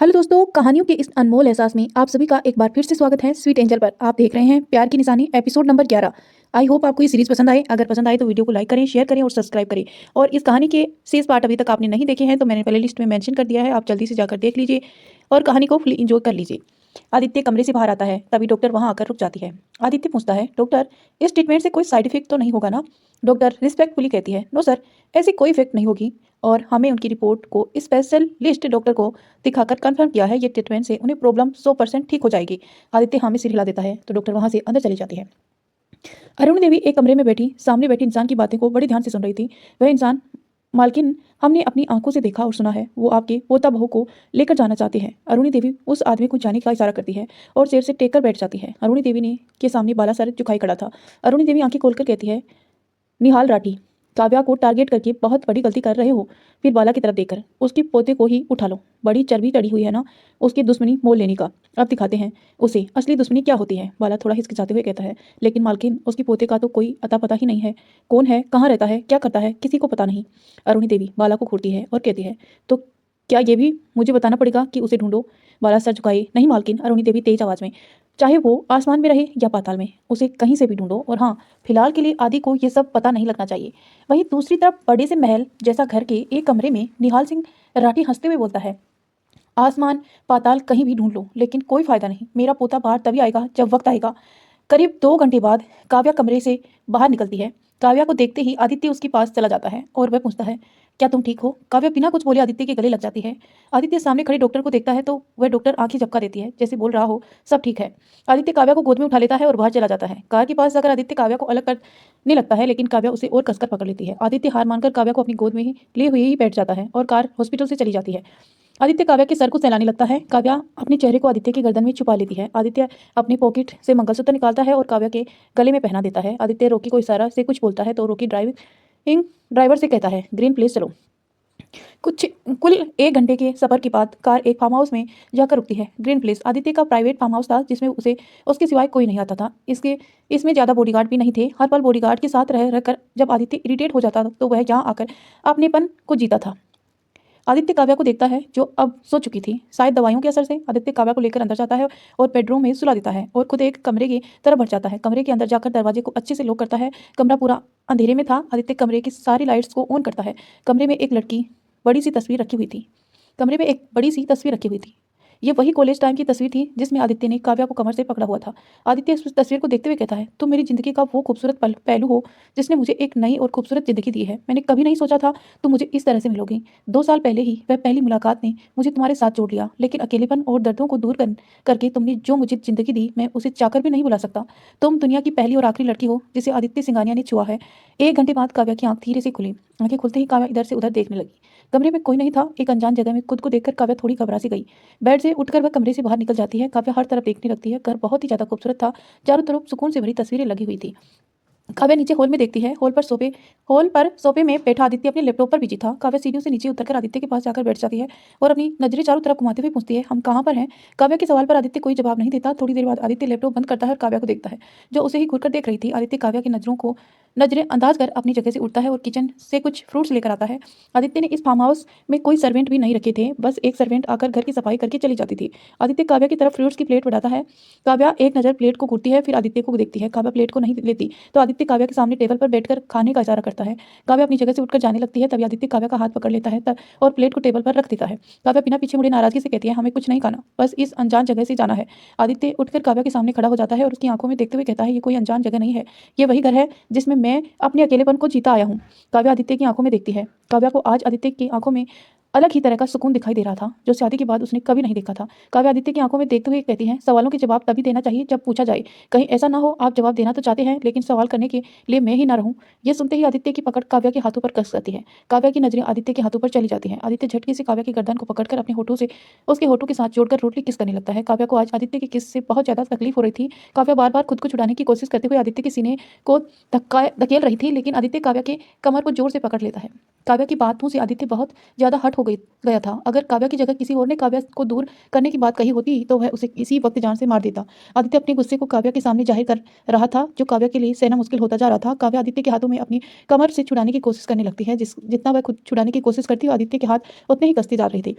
Hello दोस्तों, कहानियों के इस अनमोल एहसास में आप सभी का एक बार फिर से स्वागत है स्वीट एंजल पर। आप देख रहे हैं प्यार की निशानी एपिसोड नंबर 11। आई होप आपको ये सीरीज पसंद आए। अगर पसंद आए तो वीडियो को लाइक करें, शेयर करें और सब्सक्राइब करें। और इस कहानी के शेष पार्ट अभी तक आपने नहीं देखे हैं तो मैंने प्ले लिस्ट में मेंशन कर दिया है, आप जल्दी से जाकर देख लीजिए और कहानी को फुली इंजॉय कर लीजिए। आदित्य कमरे से बाहर आता है, तभी डॉक्टर वहां आकर रुक जाती है। आदित्य पूछता है, डॉक्टर इस ट्रीटमेंट से कोई साइड इफेक्ट तो नहीं होगा ना? डॉक्टर रिस्पेक्टफुली कहती है, नो सर, ऐसी कोई इफेक्ट नहीं होगी। और हमें उनकी रिपोर्ट को स्पेशलिस्ट डॉक्टर को दिखाकर कंफर्म किया है, ये ट्रीटमेंट से उन्हें प्रॉब्लम 100% ठीक हो जाएगी। आदित्य हाँ में सिर हिला देता है तो डॉक्टर वहां से अंदर चली जाती है। अरुण देवी एक कमरे में बैठी सामने बैठे इंसान की बातें को बड़े ध्यान से सुन रही थी। वह इंसान, मालकिन, हमने अपनी आंखों से देखा और सुना है, वो आपके पोता बहू को लेकर जाना चाहते हैं। अरुणी देवी उस आदमी को जाने का इशारा करती है और सिर से टेक कर बैठ जाती है। अरुणी देवी ने के सामने बाला सर झुकाए खड़ा था। अरुणी देवी आंखें खोलकर कहती है, निहाल राठी, काव्या को टारगेट करके बहुत बड़ी गलती कर रहे हो। फिर बाला की तरफ देखकर, उसके पोते को ही उठा लो, बड़ी चर्बी चढ़ी हुई है ना उसकी दुश्मनी मोल लेने का। अब दिखाते हैं उसे असली दुश्मनी क्या होती है। बाला थोड़ा हिचकिचाते हुए कहता है, लेकिन मालकिन, उसके पोते का तो कोई अता पता ही नहीं है। कौन है, कहाँ रहता है, क्या करता है, किसी को पता नहीं। अरुणी देवी बाला को घूरती है और कहती है, तो क्या ये भी मुझे बताना पड़ेगा कि उसे ढूंढो? बाला सर झुकाए, नहीं मालकिन। अरुणी देवी तेज आवाज में, चाहे वो आसमान में रहे या पाताल में, उसे कहीं से भी ढूंढो। और हाँ, फिलहाल के लिए आदि को ये सब पता नहीं लगना चाहिए। वहीं दूसरी तरफ बड़े से महल जैसा घर के एक कमरे में निहाल सिंह राठी हंसते हुए बोलता है, आसमान पाताल कहीं भी ढूंढ लो लेकिन कोई फायदा नहीं। मेरा पोता बाहर तभी आएगा जब वक्त आएगा। करीब 2 घंटे बाद काव्या कमरे से बाहर निकलती है। काव्या को देखते ही आदित्य उसके पास चला जाता है और वह पूछता है, क्या तुम ठीक हो? काव्या बिना कुछ बोले आदित्य के गले लग जाती है। आदित्य सामने खड़े डॉक्टर को देखता है तो वह डॉक्टर आंखें झपका देती है, जैसे बोल रहा हो सब ठीक है। आदित्य काव्या को गोद में उठा लेता है और बाहर चला जाता है। कार के पास जाकर आदित्य काव्या को अलग करने लगता है, लेकिन काव्या उसे और कसकर पकड़ लेती है। आदित्य हार मानकर काव्या को अपनी गोद में ही लिए हुए ही बैठ जाता है और कार हॉस्पिटल से चली जाती है। आदित्य काव्या के सर को सहलाने लगता है। काव्या अपने चेहरे को आदित्य की गर्दन में छुपा लेती है। आदित्य अपनी पॉकेट से मंगलसूत्र निकालता है और काव्या के गले में पहना देता है। आदित्य रॉकी को इशारा से कुछ बोलता है तो रॉकी ड्राइवर से कहता है, ग्रीन प्लीज चलो। कुछ कुल 1 घंटे के सफर के बाद कार एक फार्म हाउस में जाकर रुकती है। ग्रीन प्लेस आदित्य का प्राइवेट फार्म हाउस था जिसमें उसे उसके सिवाय कोई नहीं आता था। इसमें ज्यादा बॉडीगार्ड भी नहीं थे। हर पल बॉडीगार्ड के साथ रह रहकर जब आदित्य इरिटेट हो जाता तो वह यहाँ आकर अपनेपन को जीता था। आदित्य काव्या को देखता है जो अब सो चुकी थी, शायद दवाइयों के असर से। आदित्य काव्या को लेकर अंदर जाता है और बेडरूम में सुला देता है और खुद एक कमरे की तरफ बढ़ जाता है। कमरे के अंदर जाकर दरवाजे को अच्छे से लॉक करता है। कमरा पूरा अंधेरे में था। आदित्य कमरे की सारी लाइट्स को ऑन करता है। कमरे में एक लड़की बड़ी सी तस्वीर रखी हुई थी। कमरे में एक बड़ी सी तस्वीर रखी हुई थी। ये वही कॉलेज टाइम की तस्वीर थी जिसमें आदित्य ने काव्या को कमर से पकड़ा हुआ था। आदित्य इस तस्वीर को देखते हुए कहता है, तुम मेरी जिंदगी का वो खूबसूरत पहलू हो जिसने मुझे एक नई और खूबसूरत जिंदगी दी है। मैंने कभी नहीं सोचा था तुम मुझे इस तरह से मिलोगी। 2 साल पहले ही वह पहली मुलाकात ने मुझे तुम्हारे साथ जोड़ लिया, लेकिन अकेलेपन और दर्दों को दूर करके तुमने जो मुझे जिंदगी दी, मैं उसे चाहकर भी नहीं भुला सकता। तुम दुनिया की पहली और आखिरी लड़की हो जिसे आदित्य सिंघानिया ने छुआ है। 1 घंटे बाद काव्या की आंख धीरे से खुली। आंखें खुलते ही काव्या इधर से उधर देखने लगी। कमरे में कोई नहीं था। एक अनजान जगह में खुद को देखकर काव्या थोड़ी घबरा सी गई। बेड से उठकर वह कमरे से बाहर निकल जाती है। काव्या हर तरफ देखने लगती है। घर बहुत ही ज्यादा खूबसूरत था। चारों तरफ सुकून से भरी तस्वीरें लगी हुई थी। काव्या नीचे हॉल में देखती है। हॉल पर सोफे में बैठा आदित्य अपने लैपटॉप पर बिजी था। काव्या सीढ़ियों से नीचे उतरकर आदित्य के पास जाकर बैठ जाती है और अपनी नजरें चारों तरफ घुमाते हुए पूछती है, हम कहाँ पर हैं? काव्या के सवाल पर आदित्य कोई जवाब नहीं देता। थोड़ी देर बाद आदित्य लैपटॉप बंद करता है और काव्या को देखता है जो उसे ही घूरकर देख रही थी। आदित्य काव्या की नजरें अंदाज कर अपनी जगह से उठता है और किचन से कुछ फ्रूट्स लेकर आता है। आदित्य ने इस फार्म हाउस में कोई सर्वेंट भी नहीं रखे थे, बस एक सर्वेंट आकर घर की सफाई करके चली जाती थी। आदित्य काव्या की तरफ फ्रूट्स की प्लेट बढ़ाता है। काव्या एक नजर प्लेट को घूरती है, फिर आदित्य को देखती है। काव्या प्लेट को नहीं लेती तो आदित्य काव्या के सामने टेबल पर बैठकर खाने का इशारा करता है। काव्या अपनी जगह से उठकर जाने लगती है, तभी आदित्य काव्या का हाथ पकड़ लेता है और प्लेट को टेबल पर रख देता है। काव्या बिना पीछे मुड़े नाराजगी से कहती है, हमें कुछ नहीं खाना, बस इस अनजान जगह से जाना है। आदित्य उठकर काव्या के सामने खड़ा हो जाता है और उसकी आंखों में देखते हुए कहता है, ये कोई अनजान जगह नहीं है, ये वही घर है जिसमें मैं अपने अकेलेपन को जीता आया हूँ। काव्या आदित्य की आंखों में देखती है। काव्या को आज आदित्य की आंखों में अलग ही तरह का सुकून दिखाई दे रहा था जो शादी के बाद उसने कभी नहीं देखा था। काव्या आदित्य की आंखों में देखते हुए कहती है, सवालों के जवाब तभी देना चाहिए जब पूछा जाए। कहीं ऐसा ना हो आप जवाब देना तो चाहते हैं लेकिन सवाल करने के लिए मैं ही ना रहूं। यह सुनते ही आदित्य की पकड़ काव्या के हाथों पर कस जाती है। काव्या की नजरें आदित्य के हाथों पर चली जाती हैं। आदित्य झटके से काव्या की गर्दन को पकड़कर अपने होठों से उसके होठों के साथ जोड़कर रोटली किस करने लगता है। काव्या को आज आदित्य की किस से बहुत ज्यादा तकलीफ हो रही थी। काव्या बार बार खुद को छुड़ाने की कोशिश करते हुए आदित्य के सीने को धकेल रही थी, लेकिन आदित्य काव्या के कमर को जोर से पकड़ लेता है। काव्या की बातों से आदित्य बहुत ज्यादा हट हो गया था। अगर काव्या की जगह किसी और ने काव्या को दूर करने की बात कही होती तो वह उसे इसी वक्त जान से मार देता। आदित्य अपने गुस्से को काव्या के सामने जाहिर कर रहा था जो काव्या के लिए सहना मुश्किल होता जा रहा था। काव्या आदित्य के हाथों में अपनी कमर से छुड़ाने की कोशिश करने लगती है। जितना वह खुद छुड़ाने की कोशिश करती है आदित्य के हाथ उतने ही कसते जा रहे थे।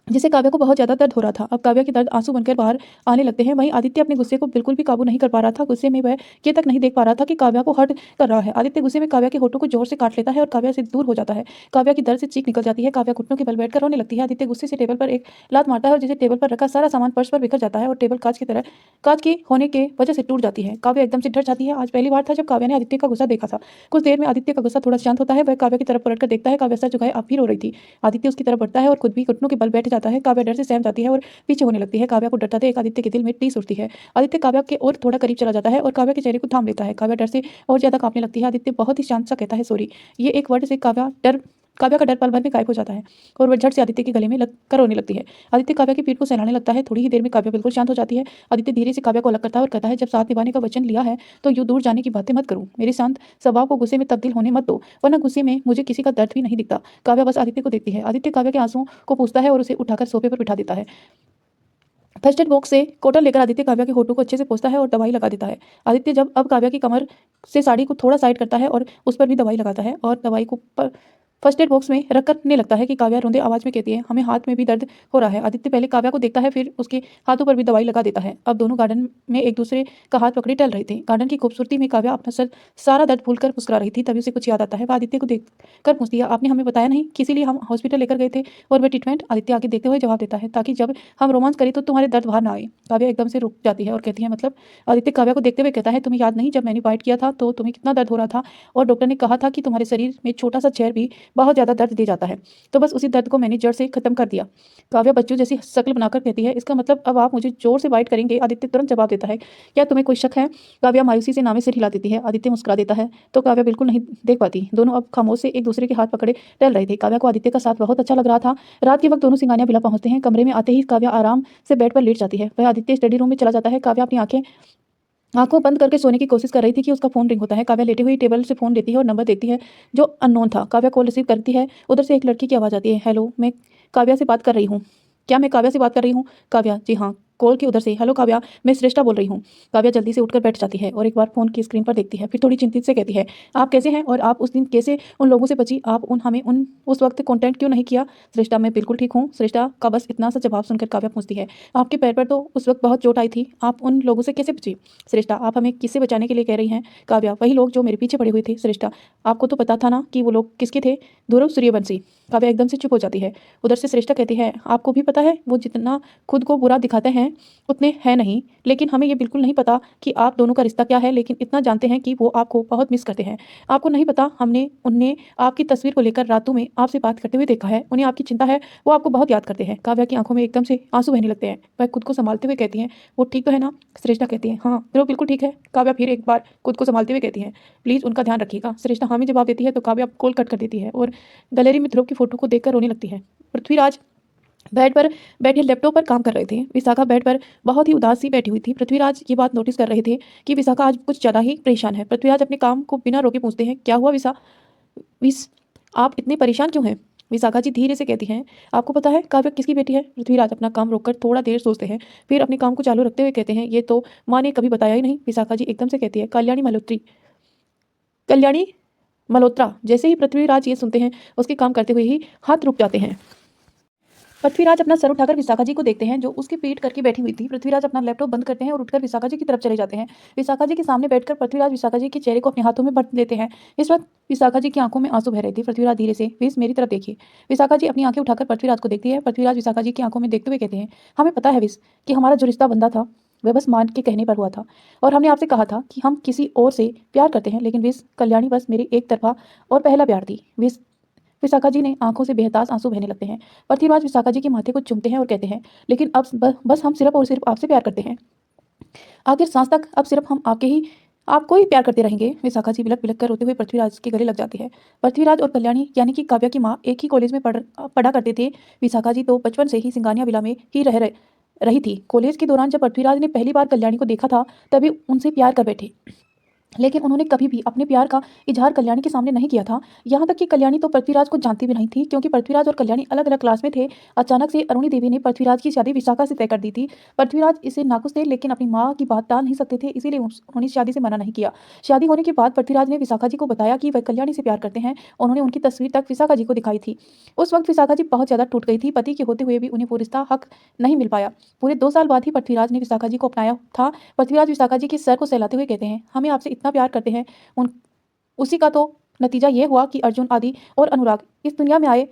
जिससे काव्या को बहुत ज़्यादा दर्द हो रहा था। अब काव्या के दर्द आंसू बनकर बाहर आने लगते हैं। वहीं आदित्य अपने गुस्से को बिल्कुल भी काबू नहीं कर पा रहा था। गुस्से में वह ये तक नहीं देख पा रहा था कि काव्या को हर्ट कर रहा है। आदित्य गुस्से में काव्या के होठों को जोर से काट लेता है और काव्या से दूर हो जाता है। काव्या की दर्द से चीख निकल जाती है। काव्या घुटनों के बल बैठकर रोने लगती है। आदित्य गुस्से से टेबल पर एक लात मारता है और जिसे टेबल पर रखा सारा सामान फर्श पर बिखर जाता है और टेबल कांच के होने के वजह से टूट जाती है। काव्या एकदम से डर जाती है। आज पहली बार था जब काव्या ने आदित्य का गुस्सा देखा था। कुछ देर में आदित्य का गुस्सा थोड़ा शांत होता है। वह काव्या की तरफ पलटकर देखता है। काव्या सर झुकाए अब भी रो रही थी। आदित्य उसकी तरफ बढ़ता है और खुद भी घुटनों के बल बैठ जाता है। काव्या डर से सहम जाती है और पीछे होने लगती है। काव्या को डरता देख आदित्य के दिल में टीस उठती है। आदित्य काव्या के और थोड़ा करीब चला जाता है और काव्या के चेहरे को थाम लेता है। काव्या डर से और ज्यादा कांपने लगती है। आदित्य बहुत ही शांत सा कहता है सॉरी। ये एक वर्ड से काव्या का डर पल भर में गायब हो जाता है और वह झट से आदित्य के गले में लग कर रोने लगती है। आदित्य काव्या की पीठ को सहलाने लगता है। थोड़ी ही देर में काव्या बिल्कुल शांत हो जाती है। आदित्य धीरे से काव्या को अलग करता है और कहता है जब साथ निभाने का वचन लिया है तो यूं दूर जाने की बातें मत करो। मेरे शांत स्वभाव को गुस्से में तब्दील होने मत दो, वरना गुस्से में मुझे किसी का दर्द भी नहीं दिखता। काव्या बस आदित्य को देखती है। आदित्य काव्या के आंसुओं को पूछता है और उसे उठाकर सोफे पर बिठा देता है। फर्स्ट एड बॉक्स से कॉटन लेकर आदित्य काव्या के होठों को अच्छे से पोंछता है और दवाई लगा देता है। आदित्य जब अब काव्या की कमर से साड़ी को थोड़ा साइड करता है और उस पर भी दवाई लगाता है और दवाई को फर्स्ट एड बॉक्स में रख करने लगता है कि काव्या रोंदे आवाज में कहती है हमें हाथ में भी दर्द हो रहा है। आदित्य पहले काव्या को देखता है फिर उसके हाथों पर भी दवाई लगा देता है। अब दोनों गार्डन में एक दूसरे का हाथ पकड़े टहल रहे थे। गार्डन की खूबसूरती में काव्या अपना सर सारा दर्द भूलकर मुस्कुरा रही थी। तभी उसे कुछ याद आता है। वह आदित्य को देख कर पूछती है आपने हमें बताया नहीं किसी लिए हम हॉस्पिटल लेकर गए थे और वह ट्रीटमेंट। आदित्य आगे देखते हुए जवाब देता है ताकि जब हम रोमांस करें तो तुम्हारे दर्द बाहर ना आए। काव्या एकदम से रुक जाती है और कहती है मतलब। आदित्य काव्या को देखते हुए कहता है तुम्हें याद नहीं जब मैंने बाइट किया था तो तुम्हें कितना दर्द हो रहा था और डॉक्टर ने कहा था कि तुम्हारे शरीर में छोटा सा छेद भी बहुत ज्यादा दर्द दे जाता है, तो बस उसी दर्द को मैंने जड़ से खत्म कर दिया। काव्या बच्चों जैसी शक्ल बनाकर कहती है इसका मतलब अब आप मुझे जोर से बाइट करेंगे। आदित्य तुरंत जवाब देता है क्या तुम्हें कोई शक है। काव्या मायूसी से नामे सिर हिला देती है। आदित्य मुस्कुरा देता है तो काव्या बिल्कुल नहीं देख पाती। दोनों अब खामोश से एक दूसरे के हाथ पकड़े टहल रहे थे। काव्या को आदित्य का साथ बहुत अच्छा लग रहा था। रात के वक्त दोनों सिंगानिया विला पहुंचते हैं। कमरे में आते ही काव्या आराम से बेड पर लेट जाती है। वह आदित्य स्टडी रूम में चला जाता है। काव्या अपनी आंखों बंद करके सोने की कोशिश कर रही थी कि उसका फोन रिंग होता है। काव्या लेटी हुई टेबल से फोन लेती है और नंबर देखती है जो अननोन था। काव्या कॉल रिसीव करती है। उधर से एक लड़की की आवाज़ आती है हेलो मैं काव्या से बात कर रही हूँ। क्या मैं काव्या से बात कर रही हूँ। काव्या जी हाँ। कॉल के उधर से हेलो काव्या मैं श्रेष्ठा बोल रही हूँ। काव्या जल्दी से उठकर बैठ जाती है और एक बार फोन की स्क्रीन पर देखती है। फिर थोड़ी चिंतित से कहती है आप कैसे हैं और आप उस दिन कैसे उन लोगों से बची। आप हमें उस वक्त कॉन्टेक्ट क्यों नहीं किया। श्रेष्ठा मैं बिल्कुल ठीक हूँ। श्रेष्ठा का बस इतना सा जवाब सुनकर काव्या पूछती है आपके पैर पर तो उस वक्त बहुत चोट आई थी, आप उन लोगों से कैसे बची। श्रेष्ठा आप हमें किससे बचाने के लिए कह रही हैं। काव्या वही लोग जो मेरे पीछे पड़े हुए थे। श्रेष्ठा आपको तो पता था ना कि वो लोग किसके थे। ध्रुव सूर्यवंशी। काव्या एकदम से चुप हो जाती है। उधर से श्रेष्ठा कहती है आपको भी पता है वो जितना खुद को बुरा दिखाते हैं उतने हैं नहीं, लेकिन हमें ये बिल्कुल नहीं पता कि आप दोनों का रिश्ता क्या है, लेकिन इतना जानते हैं कि वो आपको बहुत मिस करते हैं। आपको नहीं पता हमने उन्हें आपकी तस्वीर को लेकर रातों में आपसे बात करते हुए देखा है। उन्हें आपकी चिंता है, वो आपको बहुत याद करते हैं। काव्या की आंखों में एकदम से आंसू बहने लगते हैं। वह खुद को संभालते हुए कहती हैं वो ठीक तो है ना। श्रेष्ठा कहती है हाँ ध्रुव बिल्कुल ठीक है। काव्या फिर एक बार खुद को संभालते हुए कहती है प्लीज़ उनका ध्यान रखिएगा। श्रेष्ठा हाँ में जवाब देती है तो काव्या कॉल कट कर देती है और गैलरी में ध्रुव की फोटो को देखकर रोने लगती है। पृथ्वीराज बेड पर बैठे लैपटॉप पर काम कर रहे थे। विशाखा बेड पर बहुत ही उदास सी बैठी हुई थी। पृथ्वीराज ये बात नोटिस कर रहे थे कि विशाखा आज कुछ ज़्यादा ही परेशान है। पृथ्वीराज अपने काम को बिना रोके पूछते हैं क्या हुआ विश आप इतने परेशान क्यों हैं। विशाखा जी धीरे से कहती हैं आपको पता है काव्या किसकी बेटी है। पृथ्वीराज अपना काम रोककर थोड़ा देर सोचते हैं फिर अपने काम को चालू रखते हुए कहते हैं ये तो माँ ने कभी बताया ही नहीं। विशाखा जी एकदम से कहती है कल्याणी मल्होत्रा। जैसे ही पृथ्वीराज ये सुनते हैं उसके काम करते हुए ही हाथ रुक जाते हैं। पृथ्वीराज अपना सर उठाकर विशाखा जी को देखते हैं जो उसकी पीठ करके बैठी हुई थी। पृथ्वीराज अपना लैपटॉप बंद करते हैं और उठकर विशाखा जी की तरफ चले जाते हैं। विशाखा जी के सामने बैठकर पृथ्वीराज विशाखा जी के चेहरे को अपने हाथों में भर देते हैं। इस वक्त विशाखा जी की आंखों में आंसू बह रहे थे। पृथ्वीराज धीरे से विश मेरी तरफ देखिए। विशाखा जी अपनी आंखें उठाकर पृथ्वीराज को देखती है। पृथ्वीराज विशाखा जी की आंखों में देखते हुए कहते हैं हमें पता है विश कि हमारा जो रिश्ता बंधा था वह बस मान के कहने पर हुआ था और हमने आपसे कहा था कि हम किसी और से प्यार करते हैं, लेकिन विश कल्याणी बस मेरी एक तरफा और पहला प्यार थी। विश विशाखा जी ने आंखों से बेहताज आंसू बहने लगते हैं। पृथ्वीराज विशाखा जी के माथे को चूमते हैं और कहते हैं लेकिन अब बस हम सिर्फ और सिर्फ आपसे प्यार करते हैं। आखिर सांस तक अब सिर्फ हम आपको ही प्यार करते रहेंगे। विशाखा जी बिलक बिलक कर रोते हुए पृथ्वीराज के गले लग जाती है। पृथ्वीराज और कल्याणी यानी कि काव्या की माँ एक ही कॉलेज में पढ़ा करते थे। विशाखा जी तो बचपन से ही सिंगानिया विला में ही रही थी। कॉलेज के दौरान जब पृथ्वीराज ने पहली बार कल्याणी को देखा था तभी उनसे प्यार कर बैठे। लेकिन उन्होंने कभी भी अपने प्यार का इजहार कल्याणी के सामने नहीं किया था। यहाँ तक कि कल्याणी तो पृथ्वीराज को जानती भी नहीं थी, क्योंकि पृथ्वीराज और कल्याणी अलग अलग क्लास में थे। अचानक से अरुणी देवी ने पृथ्वीराज की शादी विशाखा से तय कर दी थी। पृथ्वीराज इसे नाखुश थे, लेकिन अपनी माँ की बात टाल नहीं सकते थे, इसीलिए उन्होंने शादी से मना नहीं किया। शादी होने के बाद पृथ्वीराज ने विशाखा जी को बताया कि वह कल्याणी से प्यार करते हैं। उन्होंने उनकी तस्वीर तक विशाखा जी को दिखाई थी। उस वक्त विशाखा जी बहुत ज्यादा टूट गई थी। पति के होते हुए भी उन्हें वो रिश्ता हक नहीं मिल पाया। पूरे 2 साल बाद ही पृथ्वीराज ने विशाखा जी को अपनाया था। पृथ्वीराज विशाखा जी के सर को सहलाते हुए कहते हैं, हमें आपसे इतना प्यार करते हैं। उन उसी का तो नतीजा ये हुआ कि अर्जुन, आदि और अनुराग इस दुनिया में आए।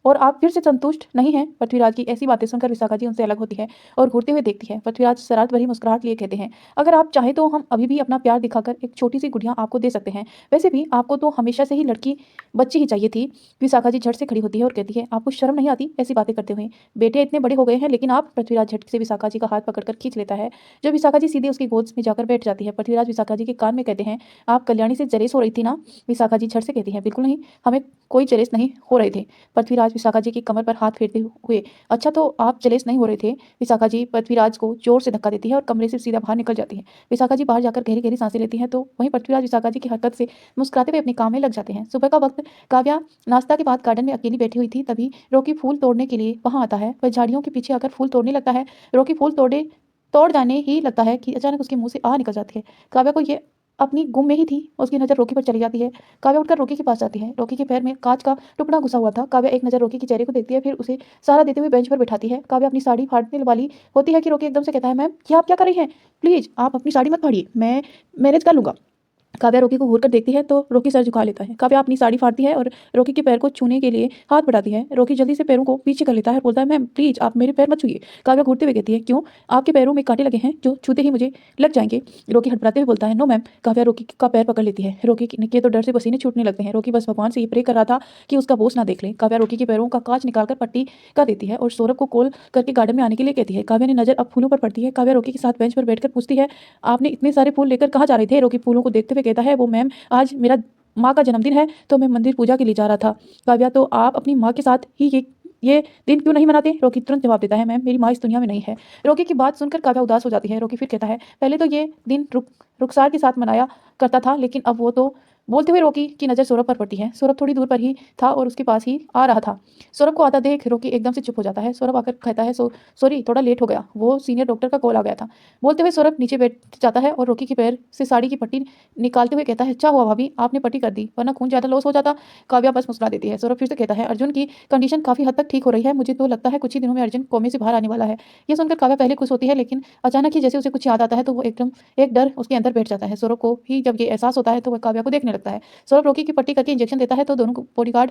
आप फिर से संतुष्ट नहीं हैं। पृथ्वीराज की ऐसी बातें सुनकर विशाखा जी उनसे अलग होती है और घूरते हुए देखती है। पृथ्वीराज शरारत भरी मुस्कुराहट लिए कहते हैं, अगर आप चाहें तो हम अभी भी अपना प्यार दिखाकर एक छोटी सी गुड़िया आपको दे सकते हैं। वैसे भी आपको तो हमेशा से ही लड़की बच्ची ही चाहिए थी। विशाखा जी झट से खड़ी होती है और कहती है, आपको शर्म नहीं आती ऐसी बातें करते हुए? बेटे इतने बड़े हो गए हैं, लेकिन आप। पृथ्वीराज झट से विशाखा जी का हाथ पकड़कर खींच लेता है। जब विशाखा जी सीधे उसकी गोद में जाकर बैठ जाती है, पृथ्वीराज विशाखा जी के कान में कहते हैं, आप कल्याणी से जलेस हो रही थी ना? विशाखा जी झट से कहती है, बिल्कुल नहीं, हमें कोई जलेस नहीं हो रहे थे। पृथ्वीराज विशाखा जी की कमर पर हाथ फेरते हुए, अच्छा तो आप जलेस नहीं हो रहे थे? विशाखा जी पृथ्वीराज को जोर से धक्का देती है और कमरे से सीधा बाहर निकल जाती है। विशाखा जी बाहर जाकर गहरी गहरी सांसें लेती हैं, तो वहीं पृथ्वीराज विशाखा जी की हरकत से मुस्कुराते हुए अपने काम में लग जाते हैं। सुबह का वक्त, काव्या नाश्ता के बाद गार्डन में अकेली बैठी हुई थी। तभी रोकी फूल तोड़ने के लिए वहां आता है। वह झाड़ियों के पीछे आकर फूल तोड़ने लगता है। रोकी फूल तोड़ जाने ही लगता है कि अचानक उसके मुंह से आह निकल जाती है। काव्या को ये अपनी गुम में ही थी। उसकी नज़र रोकी पर चली जाती है। काव्या उठकर रोकी के पास जाती है। रोकी के पैर में कांच का टुकड़ा घुसा हुआ था। काव्या एक नज़र रोकी के चेहरे को देखती है, फिर उसे सहारा देते हुए बेंच पर बिठाती है। काव्या अपनी साड़ी फाड़ने वाली होती है कि रोकी एकदम से कहता है, मैम ये आप क्या कर रही हैं? प्लीज़ आप अपनी साड़ी मत फाड़िए, मैं मैनेज कर लूँगा। काव्या रोकी को घूर कर देखती है, तो रोकी सर झुका लेता है। काव्या अपनी साड़ी फाड़ती है और रोकी के पैर को छूने के लिए हाथ बढ़ाती है। रोकी जल्दी से पैरों को पीछे कर लेता है और बोलता है, मैम प्लीज आप मेरे पैर मत छूइए। काव्या घूरते हुए कहती है, क्यों? आपके पैरों में कांटे लगे हैं जो छूते ही मुझे लग जाएंगे। रोकी हड़बड़ाते हुए बोलता है, नो मैम। काव्या रोकी का पैर पकड़ लेती है। रोकी के तो डर से पसीने छूटने लगते हैं। रोकी बस भगवान से ये प्रे कर रहा था कि उसका बॉस ना देख ले। काव्या रोकी के पैरों का कांच निकालकर पट्टी कर देती है और सौरभ को कॉल करके गार्डन में आने के लिए कहती है। काव्या ने नजर अब फूलों पर पड़ती है। काव्या रोकी के साथ बेंच पर बैठकर पूछती है, आपने इतने सारे फूल लेकर कहाँ जा रहे थे? रोकी फूलों को देखते हुए कहता है, वो मैम आज मेरा माँ का जन्मदिन है, तो मैं मंदिर पूजा के लिए जा रहा था। काव्या, तो आप अपनी माँ के साथ ही ये दिन क्यों नहीं मनाते? रोकी तुरंत जवाब देता है, मैम मेरी माँ इस दुनिया में नहीं है। रोकी की बात सुनकर काव्या उदास हो जाती है। रोकी फिर कहता है, पहले तो ये दिन रुखसार के साथ मनाया करता था, लेकिन अब वो तो। बोलते हुए रोकी की नज़र सौरभ पर पड़ती है। सौरभ थोड़ी दूर पर ही था और उसके पास ही आ रहा था। सौरभ को आता देख रोकी एकदम से चुप हो जाता है। सौरभ आकर कहता है, सॉरी थोड़ा लेट हो गया, वो सीनियर डॉक्टर का कॉल आ गया था। बोलते हुए सौरभ नीचे बैठ जाता है और रोकी के पैर से साड़ी की पट्टी निकालते हुए कहता है, अच्छा हुआ भाभी आपने पट्टी कर दी, वरना खून ज़्यादा लॉस हो जाता। काव्या बस मुस्कुरा देती है। सौरभ फिर से कहता है, अर्जुन की कंडीशन काफ़ी हद तक ठीक हो रही है, मुझे तो लगता है कुछ ही दिनों में अर्जुन कोमे से बाहर आने वाला है। ये सुनकर काव्या पहले खुश होती है, लेकिन अचानक ही जैसे उसे कुछ याद आता है, तो वो एकदम एक डर उसके अंदर बैठ जाता है। सौरभ को भी जब ये एहसास होता है, तो वह काव्या को देखने लगता है। सौरभ रोकी की पट्टी करके इंजेक्शन देता है, तो दोनों बॉडीगार्ड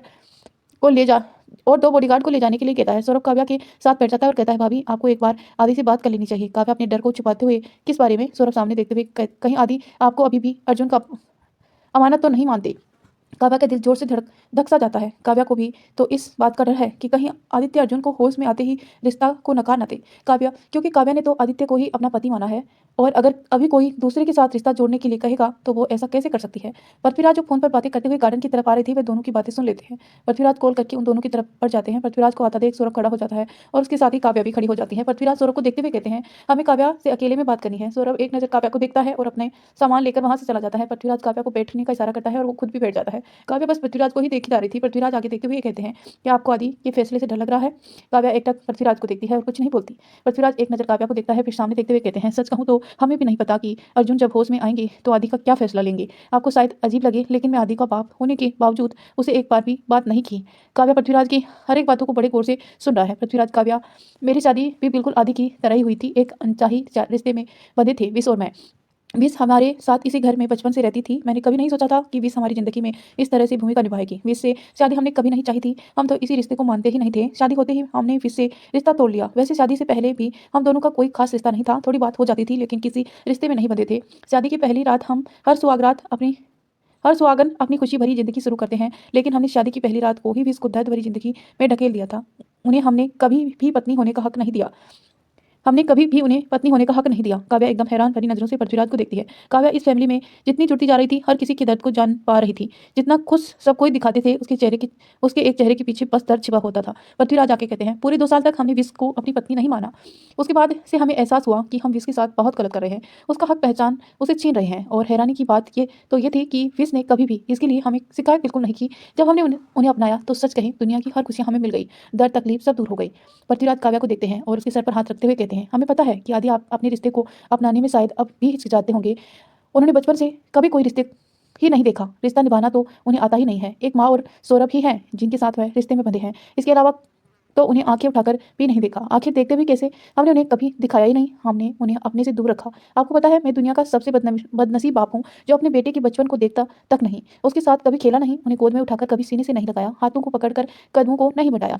को ले जा और 2 बॉडीगार्ड को ले जाने के लिए कहता है। सौरभ काव्या के साथ बैठ जाता है और कहता है, भाभी आपको एक बार आदि से बात कर लेनी चाहिए। काव्या अपने डर को छुपाते हुए, किस बारे में? सौरभ सामने देखते हुए, कहीं आदि आपको अभी भी अर्जुन का अमानत तो नहीं मानते? काव्या का दिल जोर से धक सा जाता है। काव्या को भी तो इस बात का डर है कि कहीं आदित्य अर्जुन को होश में आते ही रिश्ता को नकार न दे। काव्या, क्योंकि काव्या ने तो आदित्य को ही अपना पति माना है, और अगर अभी कोई दूसरे के साथ रिश्ता जोड़ने के लिए कहेगा तो वो ऐसा कैसे कर सकती है? पृथ्वीराज जो फोन पर बातें करते हुए गार्डन की तरफ आ रही थी, वे दोनों की बातें सुन लेते हैं। पृथ्वीराज कॉल करके उन दोनों की तरफ बढ़ जाते हैं। पृथ्वीराज को आता देख सौरभ खड़ा हो जाता है और उसके साथ ही काव्या भी खड़ी हो जाती है। पृथ्वीराज सौरभ को देखते हुए कहते हैं, हमें काव्या से अकेले में बात करनी है। सौरभ एक नजर काव्या को देखता है और अपने सामान लेकर वहां से चला जाता है। पृथ्वीराज काव्या को बैठने का इशारा करता है और वो खुद भी बैठ जाता है। काव्या बस पृथ्वीराज को ही देखी जा रही थी। पृथ्वीराज आगे देखते हुए कहते हैं, क्या आपको आदि के फैसले से डर लग रहा है? काव्या एकटक पृथ्वीराज को देखती है और कुछ नहीं बोलती। पृथ्वीराज एक नजर काव्या को देखता है, फिर सामने देखते हुए कहते हैं, सच कहूं तो हमें भी नहीं पता कि अर्जुन जब होश में आएंगे तो आदि का क्या फैसला लेंगे। आपको शायद अजीब लगे, लेकिन मैं आदि का बाप होने के बावजूद उसे एक बार भी बात नहीं की। काव्या पृथ्वीराज की हर एक बातों को बड़े गौर से सुन रहा है। पृथ्वीराज, काव्या, मेरी शादी भी बिल्कुल आदि की तरह ही हुई थी। एक अनचाही रिश्ते में बंधे थे विश और मैं। विश हमारे साथ इसी घर में बचपन से रहती थी। मैंने कभी नहीं सोचा था कि विश हमारी ज़िंदगी में इस तरह से भूमिका निभाएगी। विश से शादी हमने कभी नहीं चाही थी। हम तो इसी रिश्ते को मानते ही नहीं थे। शादी होते ही हमने विश से रिश्ता तोड़ लिया। वैसे शादी से पहले भी हम दोनों का कोई खास रिश्ता नहीं था। थोड़ी बात हो जाती थी, लेकिन किसी रिश्ते में नहीं बंधे थे। शादी की पहली रात हम हर सुहागन अपनी खुशी भरी जिंदगी शुरू करते हैं, लेकिन हमने शादी की पहली रात को ही विश को दर्द भरी जिंदगी में ढकेल दिया था। उन्हें हमने कभी भी पत्नी होने का हक नहीं दिया। हमने कभी भी उन्हें पत्नी होने का हक नहीं दिया। काव्या एकदम हैरान भरी नजरों से पृथ्वीराज को देखती है। काव्या इस फैमिली में जितनी जुड़ती जा रही थी, हर किसी के दर्द को जान पा रही थी। जितना खुश सब कोई दिखाते थे, उसके एक चेहरे के पीछे बस दर्द छिपा होता था। पृथ्वीराज आके कहते हैं, पूरे 2 साल तक हमने विश को अपनी पत्नी नहीं माना। उसके बाद से हमें एहसास हुआ कि हम विश के साथ बहुत गलत कर रहे हैं, उसका हक पहचान उसे छीन रहे हैं। और हैरानी की बात ये थी कि विश ने कभी भी इसके लिए हमें शिकायत बिल्कुल नहीं की। जब हमने उन्हें अपनाया तो सच कहें दुनिया की हर खुशी हमें मिल गई, दर्द तकलीफ सब दूर हो गई। पृथ्वीराज काव्या को देखते हैं और उसके सर पर हाथ रखते हुए कहते हैं, हमें पता है कि आदि आप अपने रिश्ते को अपनाने में शायद अब भी हिचकिचाते होंगे। उन्होंने बचपन से कभी कोई रिश्ते ही नहीं देखा, रिश्ता निभाना तो उन्हें आता ही नहीं है। एक माँ और सौरभ ही हैं जिनके साथ वह रिश्ते में बंधे हैं, इसके अलावा तो उन्हें आंखें उठाकर भी नहीं देखा। आखिर देखते भी कैसे, हमने उन्हें कभी दिखाया ही नहीं, हमने उन्हें अपने से दूर रखा। आपको पता है मैं दुनिया का सबसे बदनसीब बाप हूँ जो अपने बेटे के बचपन को देखता तक नहीं, उसके साथ कभी खेला नहीं, उन्हें गोद में उठाकर कभी सीने से नहीं लगाया, हाथों को पकड़कर कदमों को नहीं बढ़ाया।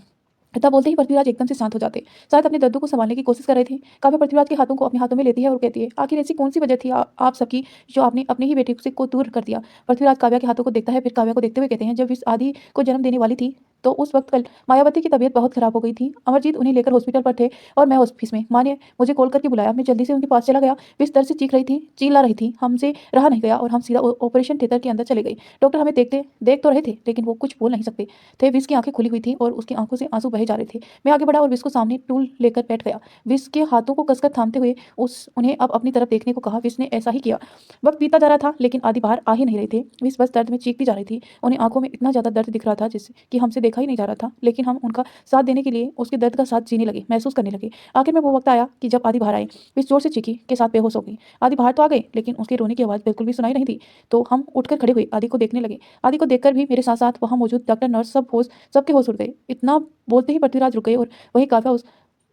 इतना बोलते ही पृथ्वीराज एकदम से शांत हो जाते, शायद अपने दर्द को संभालने की कोशिश कर रहे थे। काव्या पृथ्वीराज के हाथों को अपने हाथों में लेती है और कहती है, आखिर ऐसी कौन सी वजह थी आप सबकी जो आपने अपने ही बेटे से को दूर कर दिया। पृथ्वीराज काव्या के हाथों को देखता है, फिर काव्या को देखते हुए कहते हैं, जब इस आदि को जन्म देने वाली थी तो उस वक्त कल मायावती की तबीयत बहुत खराब हो गई थी। अमरजीत उन्हें लेकर हॉस्पिटल पर थे और मैं ऑफिस में। माँ ने मुझे कॉल करके बुलाया, मैं जल्दी से उनके पास चला गया। वे इस तरह से चिल्ला रही थी, हमसे रहा नहीं गया और हम सीधा ऑपरेशन थिएटर के अंदर चले गए। डॉक्टर हमें देख तो रहे थे लेकिन वो कुछ बोल नहीं सकते थे। विश की आंखें खुली हुई थी और उसकी आंखों से आंसू बहे जा रहे थे। मैं आगे बढ़ा और विश को सामने टूल लेकर बैठ गया। विश के हाथों को कसकर थामते हुए उन्हें अब अपनी तरफ देखने को कहा। विश ने ऐसा ही किया। वक्त बीता जा रहा था लेकिन आदि बाहर आ ही नहीं रहे थे। विश बस दर्द में चीखती जा रही थी, उन्हें आंखों में इतना ज्यादा दर्द दिख रहा था जिससे कि हमसे देखा ही नहीं जा रहा था, लेकिन हम उनका साथ देने के लिए उसके दर्द का साथ जीने लगे, महसूस करने लगे। आखिर में वो वक्त आया कि जब आदि बाहर आए। विश जोर से चीखी के साथ बेहोश हो गई। आदि बाहर तो आ गए लेकिन उसके रोने की आवाज बिल्कुल भी सुनाई नहीं दी। तो हम उठकर खड़े हुए आदि को देखने लगे। आदि को देखकर भी मेरे साथ साथ वहां मौजूद डॉक्टर नर्स सबके होश उड़ गए। इतना बोलते ही पृथ्वीराज रुक गए और वही काव्या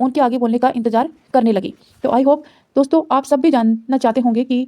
उनके आगे बोलने का इंतजार करने लगी। तो आई होप दोस्तों आप सब भी जानना चाहते होंगे कि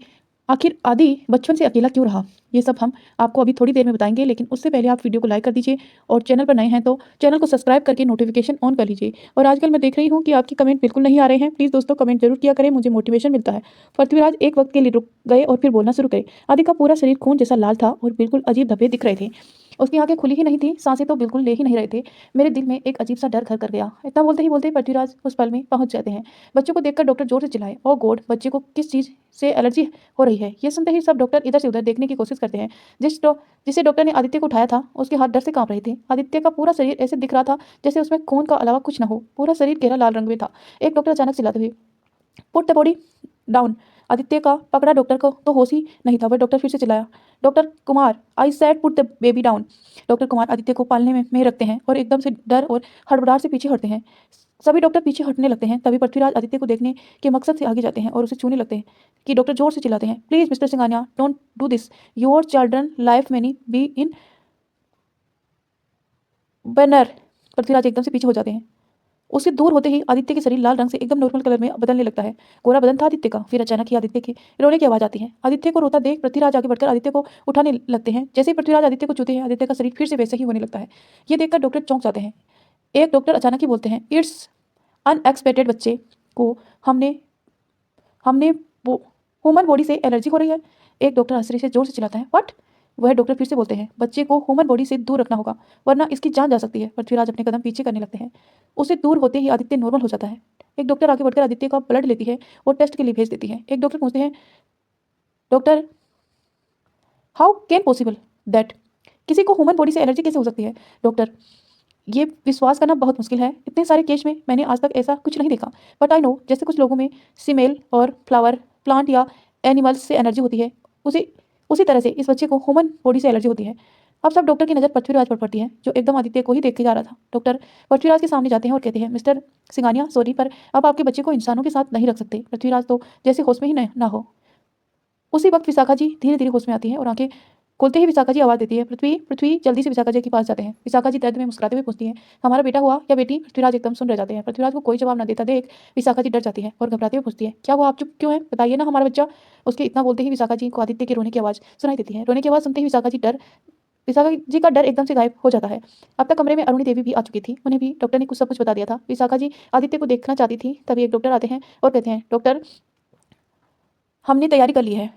आखिर आदि बचपन से अकेला क्यों रहा। ये सब हम आपको अभी थोड़ी देर में बताएंगे, लेकिन उससे पहले आप वीडियो को लाइक कर दीजिए और चैनल पर नए हैं तो चैनल को सब्सक्राइब करके नोटिफिकेशन ऑन कर लीजिए। और आजकल मैं देख रही हूँ कि आपकी कमेंट बिल्कुल नहीं आ रहे हैं, प्लीज़ दोस्तों कमेंट जरूर किया करें, मुझे मोटिवेशन मिलता है। पृथ्वीराज एक वक्त के लिए रुक गए और फिर बोलना शुरू करे। आदि का पूरा शरीर खून जैसा लाल था और बिल्कुल अजीब धब्बे दिख रहे थे। उसकी आंखें खुली ही नहीं थी, सांसें तो बिल्कुल ले ही नहीं रहे थे। मेरे दिल में एक अजीब सा डर घर कर गया। इतना बोलते ही पृथ्वीराज उस पल में पहुंच जाते हैं। बच्चों को देखकर डॉक्टर जोर से चिल्लाए, ओ गॉड, बच्चे को किस चीज से एलर्जी हो रही है। ये सुनते ही सब डॉक्टर इधर से उधर देखने की कोशिश करते हैं। जिसे डॉक्टर ने आदित्य को उठाया था उसके हाथ डर से कांप रहे थे। आदित्य का पूरा शरीर ऐसे दिख रहा था जैसे उसमें खून का अलावा कुछ न हो, पूरा शरीर गहरा लाल रंग में था। एक डॉक्टर अचानक चिल्लाते हुए, put the body down. Aditya का पकड़ा डॉक्टर को तो होश ही नहीं था। वह डॉक्टर फिर से चिल्लाया, doctor Kumar, I said put the baby down. Doctor Kumar Aditya को पालने में रखते हैं और एकदम से डर और हड़बड़ाहट से पीछे हटते हैं। सभी डॉक्टर पीछे हटने लगते हैं। तभी पृथ्वीराज आदित्य को देखने के मकसद से आगे जाते हैं और उसे छूने लगते हैं कि डॉक्टर जोर से चिल्लाते हैं, please mister Singhania, don't do this, your children life many be in banner. Prithviraj एकदम से पीछे हो जाते हैं। उससे दूर होते ही आदित्य के शरीर लाल रंग से एकदम नॉर्मल कलर में बदलने लगता है। गोरा बदन था आदित्य का। फिर अचानक ही आदित्य की रोने की आवाज आती है। आदित्य को रोता देख पृथ्वीराज आगे बढ़कर आदित्य को उठाने लगते हैं। जैसे ही पृथ्वीराज आदित्य को छूते हैं आदित्य का शरीर फिर से वैसे ही होने लगता है। ये देखकर डॉक्टर चौंक जाते हैं। एक डॉक्टर अचानक ही बोलते हैं, इट्स अनएक्सपेक्टेड, बच्चे को हमने हमने ह्यूमन बॉडी से एलर्जी हो रही है। एक डॉक्टर आश्चर्य से जोर से चिल्लाता है, व्हाट। वह डॉक्टर फिर से बोलते हैं, बच्चे को ह्यूमन बॉडी से दूर रखना होगा वरना इसकी जान जा सकती है। पृथ्वीराज अपने कदम पीछे करने लगते हैं। उससे दूर होते ही आदित्य नॉर्मल हो जाता है। एक डॉक्टर आगे बढ़कर आदित्य का ब्लड लेती है और टेस्ट के लिए भेज देती है। एक डॉक्टर पूछते हैं, doctor how can possible that, किसी को ह्यूमन बॉडी से एलर्जी कैसे हो सकती है। डॉक्टर, ये विश्वास करना बहुत मुश्किल है, इतने सारे केस में मैंने आज तक ऐसा कुछ नहीं देखा, बट आई नो जैसे कुछ लोगों में सीमेल और फ्लावर प्लांट या एनिमल्स से एनर्जी होती है, उसी तरह से इस बच्चे को ह्यूमन बॉडी से एलर्जी होती है। अब सब डॉक्टर की नज़र पृथ्वीराज पर पड़ती है जो एकदम आदित्य को ही देख के जा रहा था। डॉक्टर पृथ्वीराज के सामने जाते हैं और कहते हैं, मिस्टर सिंघानिया, सॉरी पर अब आपके बच्चे को इंसानों के साथ नहीं रख सकते। पृथ्वीराज तो जैसे होश में ही ना हो। उसी वक्त विशाखा जी धीरे धीरे होश में आती है और आंखें खोलते ही विशाखा जी आवाज देती है, पृथ्वी पृथ्वी। जल्दी से विशाखा जी के पास जाते हैं। विशाखा जी दर्द में मुस्कुराते हुए पूछती हैं, हमारा बेटा हुआ या बेटी। पृथ्वीराज एकदम सुन रह जाते हैं। पृथ्वीराज को कोई जवाब न देता देख विशाखा जी डर जाती है और घबराते हुए पूछती है, क्या वो आप चुप क्यों है, बताइए ना हमारा बच्चा। उसके इतना बोलते ही विशाखा जी को आदित्य के रोने की आवाज सुनाई देती है। रोने की आवाज सुनते ही विशाखा जी का डर एकदम से गायब हो जाता है। अब तक कमरे में अरुणी देवी भी आ चुकी थी, उन्हें भी डॉक्टर ने कुछ सब कुछ बता दिया था। विशाखा जी आदित्य को देखना चाहती थी। तभी एक डॉक्टर आते हैं और कहते हैं, डॉक्टर हमने तैयारी कर ली है।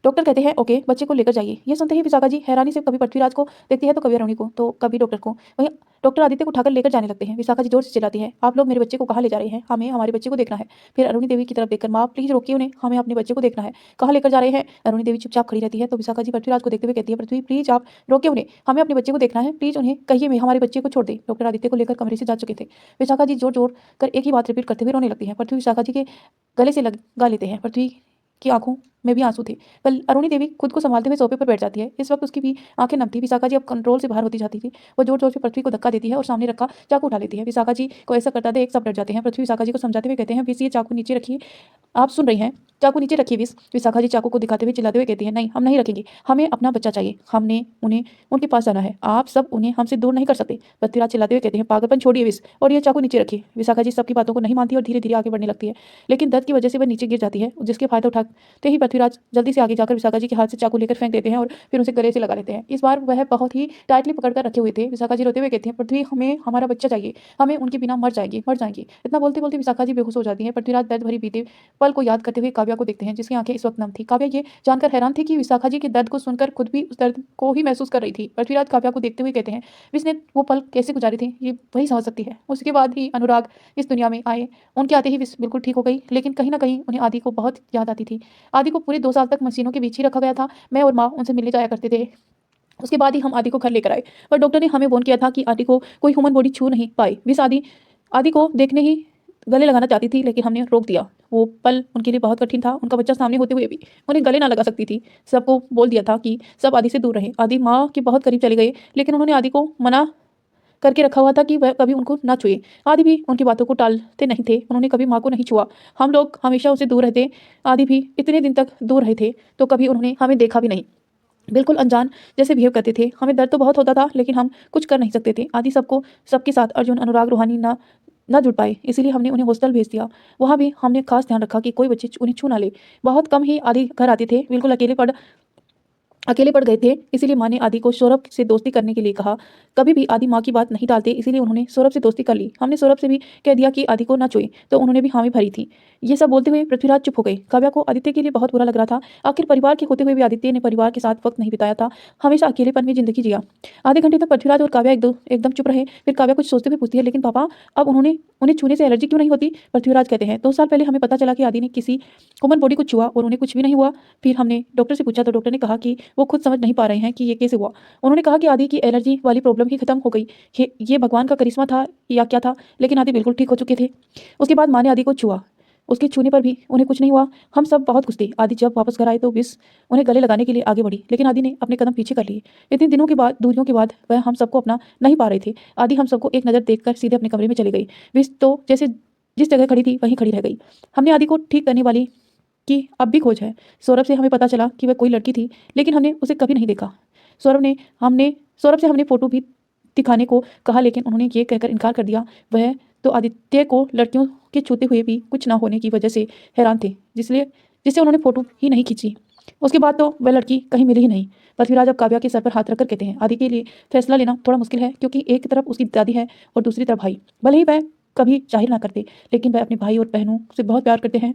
डॉक्टर कहते हैं, ओके, बच्चे को लेकर जाइए। ये सुनते ही विशाखा जी हैरानी से कभी पृथ्वीराज को देखती है तो कभी अरुणी को तो कभी डॉक्टर को। वहीं डॉक्टर आदित्य को उठाकर लेकर जाने लगते हैं। विशाखा जी जोर से चिल्लाती है, आप लोग मेरे बच्चे को कहाँ ले जा रहे हैं? हमें हमारे बच्चे को देखना है। फिर अरुणी देवी की तरफ देखकर, माँ प्लीज रोकिए उन्हें, हमें अपने बच्चे को देखना है। कहाँ लेकर जा रहे हैं? अरुणी देवी चुपचाप खड़ी रहती है तो विशाखा जी पृथ्वीराज को देखते हुए कहती है, पृथ्वी प्लीज आप रोकिए उन्हें, हमें अपने बच्चे को देखना है, प्लीज उन्हें कहिए मैं हमारे बच्चे को छोड़ दे। डॉक्टर आदित्य को लेकर कमरे से जा चुके थे। विशाखा जी जोर जोर कर एक ही बात रिपीट करते हुए रोने लगती है। पृथ्वी विशाखा जी के गले से लगा लेते हैं। पृथ्वी की आंखों में भी आंसू थे। कल अरुणी देवी खुद को संभालते हुए सोफे पर बैठ जाती है। इस वक्त उसकी भी आंखें नम थी। विशाखा जी अब कंट्रोल से बाहर होती जाती थी। वो जोर जोर से पृथ्वी को धक्का देती है और सामने रखा चाकू उठा लेती है। विशाखा जी को ऐसा करता देख सब डर जाते हैं। पृथ्वी विशाखा जी को समझाते हुए कहते हैं, विश ये चाकू नीचे रखिए, आप सुन रही हैं, चाकू नीचे रखिए विश। विशाखा जी चाकू को दिखाते हुए चिल्लाते हुए कहती है, नहीं हम नहीं रखेंगे, हमें अपना बच्चा चाहिए, हमने उन्हें उनके पास जाना है, आप सब उन्हें हमसे दूर नहीं कर सकते। पृथ्वीराज चिल्लाते हुए कहते हैं, पागलपन छोड़िए विश और ये चाकू नीचे रखिए। विशाखा जी सबकी बातों को नहीं मानती और धीरे धीरे आगे बढ़ने लगती है, लेकिन दर्द की वजह से वह नीचे गिर जाती है, जिसके फायदा उठाते ही पृथ्वीराज जल्दी से आगे जाकर विशाखा जी के हाथ से चाकू लेकर फेंक देते हैं और फिर उसे गले से लगा लेते हैं। इस बार वह बहुत ही टाइटली पकड़कर रखे हुए थे। विशाखा जी रोते हुए कहती हैं, पृथ्वी हमें हमारा बच्चा चाहिए, हमें उनके बिना मर जाएंगे मर जाएंगे। इतना बोलते बोलते विशाखा जी बेहोश हो जाती है। पृथ्वीराज दर्द भरी बीते पल को याद करते हुए काव्या को देखते हैं, जिसकी आंखें इस वक्त नम थी। काव्या ये जानकर हैरान थी कि विशाखा जी के दर्द को सुनकर खुद भी उस दर्द को ही महसूस कर रही थी। पृथ्वीराज काव्या को देखते हुए कहते हैं, विश ने वो पल कैसे गुजारे थे ये वही समझ सकती है। उसके बाद ही अनुराग इस दुनिया में आए। उनके आते ही विश बिल्कुल ठीक हो गई, लेकिन कहीं ना कहीं उन्हें आदि को बहुत याद आती थी। आदि को पूरे 2 साल तक मशीनों के बीच ही रखा गया था। मैं और माँ उनसे मिलने जाया करते थे। उसके बाद ही हम आदि को घर लेकर आए, पर डॉक्टर ने हमें वार्न किया था कि आदि को कोई ह्यूमन बॉडी छू नहीं पाए। विश आदि आदि को देखने ही गले लगाना चाहती थी, लेकिन हमने रोक दिया। वो पल उनके लिए बहुत कठिन था। उनका बच्चा सामने होते हुए भी उन्हें गले ना लगा सकती थी। सबको बोल दिया था कि सब आदि से दूर रहें। आदि माँ के बहुत करीब चले गए, लेकिन उन्होंने आदि को मना करके रखा हुआ था कि वह कभी उनको ना छुए। आदि भी उनकी बातों को टालते नहीं थे। उन्होंने कभी माँ को नहीं छुआ। हम लोग हमेशा उसे दूर रहते। आदि भी इतने दिन तक दूर रहे थे तो कभी उन्होंने हमें देखा भी नहीं। बिल्कुल अनजान जैसे बिहेव करते थे। हमें दर्द तो बहुत होता था, लेकिन हम कुछ कर नहीं सकते थे। आदि सबको सबके साथ अर्जुन अनुराग रूहानी ना जुड़ पाए, इसीलिए हमने उन्हें हॉस्टल भेज दिया। वहाँ भी हमने खास ध्यान रखा कि कोई बच्चे उन्हें छू ना ले। बहुत कम ही आदि घर आते थे, बिल्कुल अकेले पड़ गए थे। इसीलिए माँ ने आदि को सौरभ से दोस्ती करने के लिए कहा। कभी भी आदि माँ की बात नहीं टालते, इसीलिए उन्होंने सौरभ से दोस्ती कर ली। हमने सौरभ से भी कह दिया कि आदि को ना छुए, तो उन्होंने भी हामी भरी थी। ये सब बोलते हुए पृथ्वीराज चुप हो गए। काव्या को आदित्य के लिए बहुत बुरा लग रहा था। आखिर परिवार के होते हुए भी आदित्य ने परिवार के साथ वक्त नहीं बिताया था, हमेशा अकेलेपन में जिंदगी जिया। आधे घंटे तक पृथ्वीराज और काव्या एकदम चुप रहे। फिर काव्या कुछ सोचते हुए पूछती है, लेकिन पापा अब उन्हें छूने से एलर्जी क्यों नहीं होती? पृथ्वीराज कहते हैं, 2 साल पहले हमें पता चला कि आदि ने किसी ह्यूमन बॉडी को छुआ और उन्हें कुछ भी नहीं हुआ। फिर हमने डॉक्टर से पूछा तो डॉक्टर ने कहा कि वो खुद समझ नहीं पा रहे हैं कि ये कैसे हुआ। उन्होंने कहा कि आदि की एलर्जी वाली प्रॉब्लम ही खत्म हो गई। ये भगवान का करिश्मा था या क्या था, लेकिन आदि बिल्कुल ठीक हो चुके थे। उसके बाद माँ ने आदि को छुआ। उसके छूने पर भी उन्हें कुछ नहीं हुआ। हम सब बहुत खुश थे। आदि जब वापस घर आए तो विश उन्हें गले लगाने के लिए आगे बढ़ी, लेकिन आदि ने अपने कदम पीछे कर लिए। इतने दिनों के बाद, दूरियों के बाद वह हम सबको अपना नहीं पा रहे थे। आदि हम सबको एक नज़र देखकर सीधे अपने कमरे में चली गई। विश तो जैसे जिस जगह खड़ी थी वहीं खड़ी रह गई। हमने आदि को ठीक करने वाली की अब भी खोज है। सौरभ से हमें पता चला कि वह कोई लड़की थी, लेकिन हमने उसे कभी नहीं देखा। सौरभ से हमने फोटो भी दिखाने को कहा, लेकिन उन्होंने ये कहकर इनकार कर दिया। वह तो आदित्य को लड़कियों के छूते हुए भी कुछ ना होने की वजह से हैरान थे, जिससे उन्होंने फोटो ही नहीं खींची। उसके बाद तो वह लड़की कहीं मिली ही नहीं। पृथ्वीराज अब काव्या के सर पर हाथ रखकर कहते हैं, आदि के लिए फैसला लेना थोड़ा मुश्किल है, क्योंकि एक तरफ उसकी दादी है और दूसरी तरफ भाई। भले ही वह कभी जाहिर ना करते, लेकिन वह अपने भाई और बहनों से बहुत प्यार करते हैं।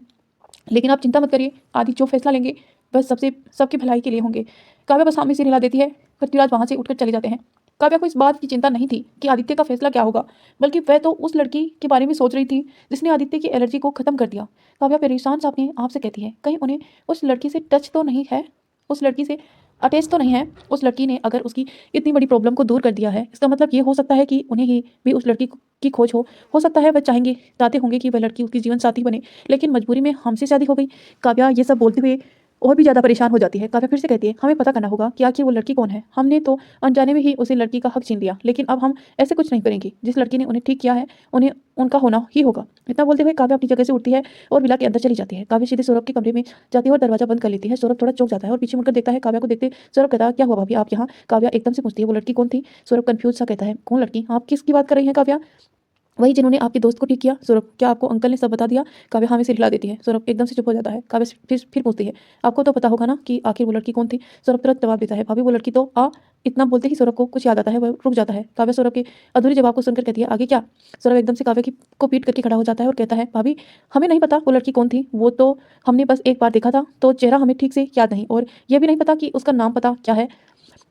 लेकिन आप चिंता मत करिए, आदि जो फैसला लेंगे बस सबकी भलाई के लिए होंगे। काव्या बस हामी सिर हिला देती है। पृथ्वीराज वहाँ से उठकर चले जाते हैं। काव्या को इस बात की चिंता नहीं थी कि आदित्य का फैसला क्या होगा, बल्कि वह तो उस लड़की के बारे में सोच रही थी जिसने आदित्य की एलर्जी को खत्म कर दिया। काव्या परेशान सा अपने आप से कहती है, कहीं उन्हें उस लड़की से टच तो नहीं है, उस लड़की से अटैच तो नहीं है। उस लड़की ने अगर उसकी इतनी बड़ी प्रॉब्लम को दूर कर दिया है, इसका मतलब ये हो सकता है कि उन्हें ही भी उस लड़की की खोज हो सकता है वह चाहते होंगे कि वह लड़की उसकी जीवन साथी बने, लेकिन मजबूरी में हमसे शादी हो गई। काव्या ये सब बोलते हुए और भी ज़्यादा परेशान हो जाती है। काव्या फिर से कहती है, हमें पता करना होगा कि आखिर वो लड़की कौन है। हमने तो अनजाने में ही उसे लड़की का हक छीन लिया, लेकिन अब हम ऐसे कुछ नहीं करेंगे। जिस लड़की ने उन्हें ठीक किया है उन्हें उनका होना ही होगा। इतना बोलते हुए काव्या अपनी जगह से उठती है और विला के अंदर चली जाती है। काव्या सीधे सौरभ के कमरे में जाती है और दरवाजा बंद कर लेती है। सौरभ थोड़ा चौंक जाता है और पीछे मुड़कर देखता है। काव्या को देखते सौरभ कहता है, क्या हुआ भाभी, आप यहाँ? काव्या एकदम से पूछती है, वो लड़की कौन थी? सौरभ कंफ्यूज सा कहता है, कौन लड़की? आप किसकी बात कर रही हैं काव्या? वही जिन्होंने आपके दोस्त को ठीक किया। सौरभ, क्या आपको अंकल ने सब बता दिया? काव्या हाँ में सिर हिला देती है। सौरभ एकदम से चुप हो जाता है। काव्या फिर पूछती है, आपको तो पता होगा ना कि आखिर वो लड़की कौन थी? सौरभ तुरंत जवाब देता है, भाभी वो लड़की तो इतना बोलते ही सौरभ को कुछ याद आता है, वह रुक जाता है। काव्या सौरभ के अधूरे जवाब को सुनकर कहती है, आगे क्या? सौरभ एकदम से काव्या को पीट करके खड़ा हो जाता है और कहता है, भाभी हमें नहीं पता वो लड़की कौन थी। वो तो हमने बस एक बार देखा था, तो चेहरा हमें ठीक से याद नहीं, और यह भी नहीं पता कि उसका नाम पता क्या है।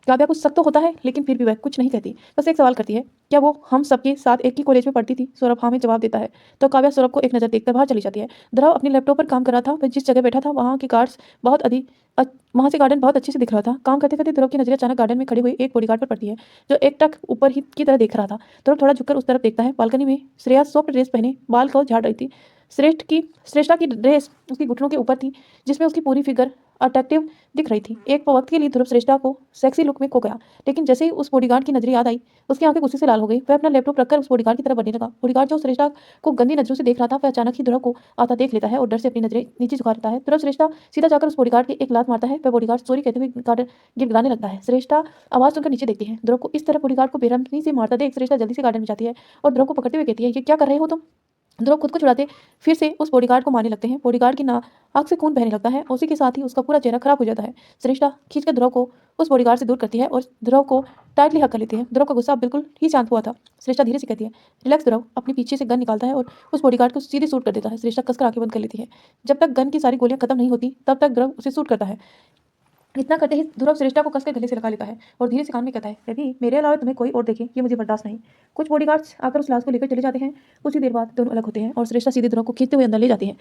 काव्या को शक तो होता है लेकिन फिर भी वह कुछ नहीं कहती, बस एक सवाल करती है, क्या वो हम सबके साथ एक ही कॉलेज में पढ़ती थी? सौरभ हाँ में जवाब देता है। तो काव्या सौरभ को एक नज़र देखकर बाहर चली जाती है। ध्रुव अपने लैपटॉप पर काम कर रहा था। वह जिस जगह बैठा था वहाँ के कार्ड्स बहुत अधिक वहाँ से गार्डन बहुत अच्छे से दिख रहा था। काम करते करते ध्रुव की नजरें अचानक गार्डन में खड़े हुए एक बॉडीगार्ड पर पड़ती है जो एक टक ऊपर ही की तरह देख रहा था। ध्रुव थोड़ा झुककर उस तरफ देखता है। बालकनी में श्रेया सॉफ्ट ड्रेस पहने बाल को झाड़ रही थी। श्रेष्ठा की ड्रेस उसकी घुटनों के ऊपर थी जिसमें उसकी पूरी फिगर अट्रैक्टिव दिख रही थी। एक वक्त के लिए ध्रुव श्रेष्ठा को सेक्सी लुक में खो गया, लेकिन जैसे ही उस बॉडीगार्ड की नजर याद आई उसकी आंखें गुस्से से लाल हो गई। वह अपना लैपटॉप रखकर उस बॉडीगार्ड की तरफ बढ़ने लगा। बॉडीगार्ड जो श्रेष्ठा को गंदी नजरों से देख रहा था वह अचानक ही ध्रुव को आता देख लेता है और डर से अपनी नजरें नीचे झुका लेता है। ध्रुव श्रेष्ठा सीधा जाकर उस बॉडीगार्ड के एक लात मारता है। वह बॉडीगार्ड सॉरी कहते हुए गार्डन गिड़गिड़ाने लगता है। श्रेष्ठा आवाज सुनकर नीचे देखती है। ध्रुव को इस तरह बॉडीगार्ड को बेरहमी से मारता देख श्रेष्ठा जल्दी से गार्डन में जाती है और ध्रुव को पकड़ते हुए कहती है, ये क्या कर रहे हो तुम? ध्रुव खुद को छुड़ाते फिर से उस बॉडीगार्ड को मारने लगते हैं। बॉडीगार्ड की आंख से खून बहने लगता है। उसी के साथ ही उसका पूरा चेहरा खराब हो जाता है। श्रेष्ठा खींचकर ध्रुव को उस बॉडीगार्ड से दूर करती है और ध्रुव को टाइटली हक कर लेती है। ध्रुव का गुस्सा अब बिल्कुल ही शांत हुआ था। श्रेष्ठा धीरे से कहती है, रिलैक्स ध्रुव। अपने पीछे से गन निकालता है और उस बॉडीगार्ड को सीधे शूट कर देता है। श्रेष्ठा कसकर आंखें बंद कर लेती है। जब तक गन की सारी गोलियां खत्म नहीं होती तब तक ध्रुव उसे शूट करता है। इतना करते ही ध्रुव श्रेष्ठा को कसकर गले से लगा लेता है और धीरे से कान में कहता है, बेबी मेरे अलावा तुम्हें कोई और देखे ये मुझे बर्दाश्त नहीं। कुछ बॉडीगार्ड्स आकर उस लाश को लेकर चले जाते हैं। कुछ ही देर बाद दोनों अलग होते हैं और श्रेष्ठा सीधे ध्रुव को खींचते हुए अंदर ले जाती है।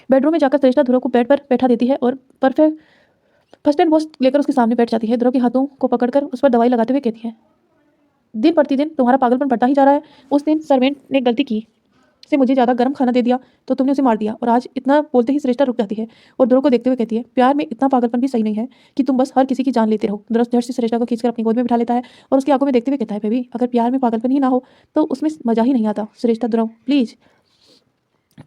बेडरूम में जाकर श्रेष्ठा ध्रुव को बेड पर बैठा देती है और परफेक्ट फर्स्ट एड बॉक्स लेकर उसके सामने बैठ जाती है। ध्रुव के हाथों को पकड़कर उस पर दवाई लगाते हुए कहती है, दिन प्रतिदिन तुम्हारा पागलपन बढ़ता ही जा रहा है। उस दिन सर्वेंट ने गलती की से मुझे ज़्यादा गर्म खाना दे दिया तो तुमने उसे मार दिया, और आज इतना बोलते ही श्रेष्ठा रुक जाती है और ध्रुव को देखते हुए कहती है, प्यार में इतना पागलपन भी सही नहीं है कि तुम बस हर किसी की जान लेते रहो। ध्रुव झट से श्रेष्ठा को खींचकर अपनी गोद में बिठा लेता है और उसकी आंखों में देखते हुए कहता है, बेबी अगर प्यार में पागलपन ही ना हो तो उसमें मजा ही नहीं आता। श्रेष्ठा ध्रुव प्लीज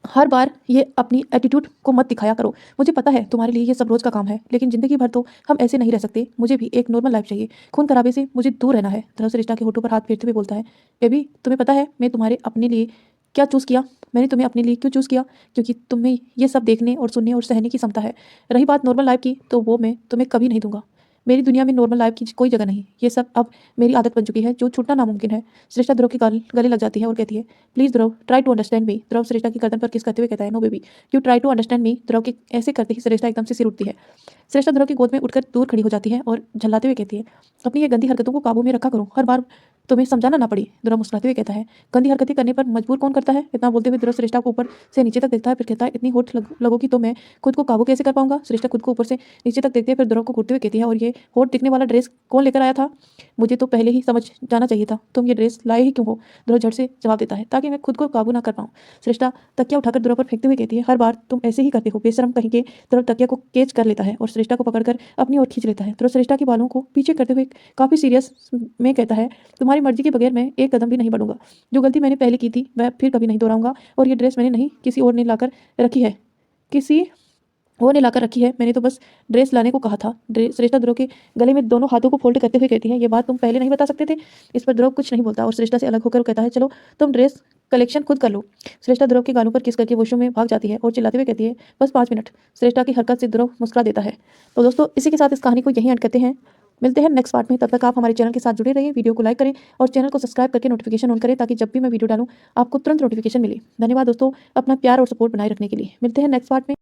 हर बार ये अपनी एटीट्यूड को मत दिखाया करो। मुझे पता है तुम्हारे लिए ये सब रोज का काम है, लेकिन जिंदगी भर तो हम ऐसे नहीं रह सकते। मुझे भी एक नॉर्मल लाइफ चाहिए। खून खराबे से मुझे दूर रहना है। ध्रुव श्रेष्ठा के होठों पर हाथ फेरते हुए बोलता है, बेबी तुम्हें पता है मैं तुम्हारे अपने लिए क्या चूज़ किया? मैंने तुम्हें अपने लिए क्यों चूज़ किया? क्योंकि तुम्हें ये सब देखने और सुनने और सहने की क्षमता है। रही बात नॉर्मल लाइफ की, तो वो मैं तुम्हें कभी नहीं दूंगा। मेरी दुनिया में नॉर्मल लाइफ की कोई जगह नहीं। ये सब अब मेरी आदत बन चुकी है जो छूटना नामुमकिन है। श्रेष्ठा ध्रुव के गले लग जाती है और कहती है, please Dhruv try to understand me. Dhruv Shreshtha की गर्दन पर किस करते हुए कहता है, no baby you try to understand me. Dhruv के ऐसे करते ही श्रेष्ठा एकदम से सिर उठती है। श्रेष्ठा ध्रुव की गोद में उठकर दूर खड़ी हो जाती है और झल्लाते हुए कहती है, अपनी ये गंदी हरकतों को काबू में रखा करो, हर बार तुम्हें समझाना ना पड़े। ध्रुव मुस्कुराते हुए कहता है, गंदी हरकतें करने पर मजबूर कौन करता है? इतना बोलते हुए ध्रुव श्रेष्ठा को ऊपर से नीचे तक देखता है, फिर कहता है, इतनी होठ लगोगी तो मैं खुद को काबू कैसे कर पाऊंगा? श्रेष्ठा खुद को ऊपर से नीचे तक देखते हैं, फिर ध्रुव को घूरते हुए कहती है, और ये होठ दिखने वाला ड्रेस कौन लेकर आया था? मुझे तो पहले ही समझ जाना चाहिए था। तुम ये ड्रेस लाए ही क्यों हो? ध्रुव झट से जवाब देता है, ताकि मैं खुद को काबू ना कर पाऊँ। श्रेष्ठा तकिया उठाकर ध्रुव पर फेंकते हुए कहती है, हर बार तुम ऐसे ही करते हो, बेशरम कहीं के। ध्रुव तकिया को कैच कर लेता है और श्रेष्ठा को पकड़कर अपनी ओर खींच लेता है। ध्रुव श्रेष्ठा के बालों को पीछे करते हुए काफी सीरियस में कहता है, तुम्हारी मर्जी के बगैर मैं एक कदम भी नहीं बढ़ूंगा। जो गलती मैंने पहले की थी वह फिर कभी नहीं दोहराऊंगा, और ये ड्रेस मैंने नहीं किसी और ने लाकर रखी है। किसी वो ने लाकर रखी है, मैंने तो बस ड्रेस लाने को कहा था। श्रेष्ठा ध्रुव के गले में दोनों हाथों को फोल्ड करते हुए कहती है, ये बात तुम पहले नहीं बता सकते थे? इस पर ध्रुव कुछ नहीं बोलता और श्रेष्ठा से अलग होकर कहता है, चलो तुम ड्रेस कलेक्शन खुद कर लो। श्रेष्ठा ध्रुव के गालों पर किस करके वॉशरूम में भाग जाती है और चिल्लाते हुए कहती है, बस 5 मिनट। श्रेष्ठा की हरकत से ध्रुव मुस्कुरा देता है। तो दोस्तों इसी के साथ इस कहानी को यहीं एंड करते हैं। मिलते हैं नेक्स्ट पार्ट में। तब तक आप हमारे चैनल के साथ जुड़े रहिए, वीडियो को लाइक करें और चैनल को सब्सक्राइब करके नोटिफिकेशन ऑन करें, ताकि जब भी मैं वीडियो डालूं आपको तुरंत नोटिफिकेशन मिले। धन्यवाद दोस्तों अपना प्यार और सपोर्ट बनाए रखने के लिए। मिलते हैं नेक्स्ट पार्ट में।